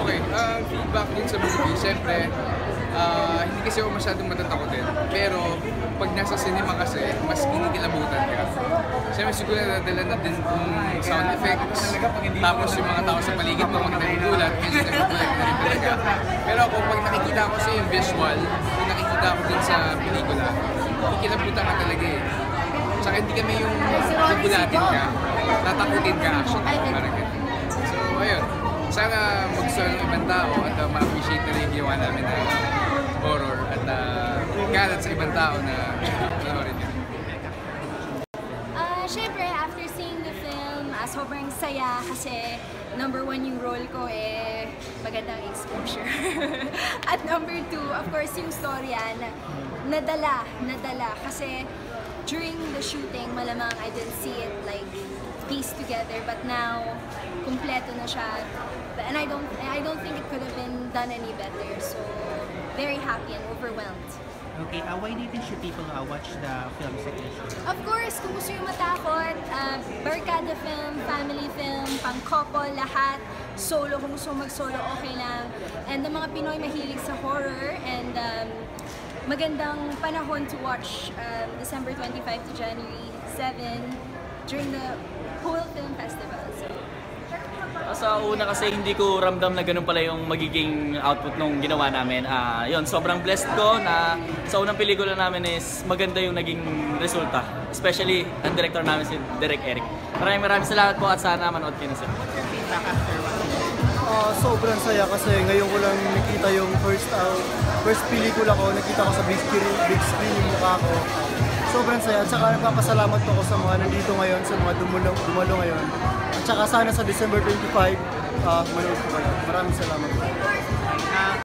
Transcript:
Okay, feedback din sa movie, siyempre, hindi kasi ako masyadong matatakotin. Pero pag nasa cinema kasi, mas kinikilabutan ka. Siyempre siguro nadadala na din yung sound effects, tapos yung mga tao sa paligid mo, pag nagugulat, medyo nagugulat na rin talaga. Pero ako, pag nakikita ko sa yung visual, pag nakikita ko din sa pelikula, kikilabutan ka talaga eh. Saka hindi kami yung nagulatin ka, tatakutin ka actually, parang ganun. So, ayun. Sana mag-gusto ng ibang tao at ma-appreciate na rin yung ginawa namin na horror at kalat sa ibang tao na panoorin yun. Siyempre, after seeing the film, sobrang saya kasi number 1 yung role ko magandang exposure. At number 2, of course, yung storya nadala kasi during the shooting, malamang I didn't see it like pieced together, but now kumpleto na siya. And I don't think it could have been done any better. So very happy and overwhelmed. Okay, why do you think should people watch the film series? Of course, kung gusto yung matakot, barkada film, family film, pang-couple, lahat. Solo, kung gusto mag-solo, okay lang. And the mga Pinoy mahilig sa horror and magandang panahon to watch December 25 to January 7 during the whole film festival. Sa una kasi hindi ko ramdam na ganun pala yung magiging output nung ginawa namin. Yun, sobrang blessed ko na sa unang pelikula namin is maganda yung naging resulta. Especially ang director namin si Direk Eric. Maraming salamat po at sana manood kayo na sila. Sobrang saya kasi ngayon ko lang nakita yung first pelikula ko, nakita ko sa big screen yung mukha ko. Sobrang saya at saka nagpapasalamat po ako sa mga nandito ngayon, sa mga dumalo ngayon. At saka sana sa December 25, manood ko kayo. Maraming salamat po.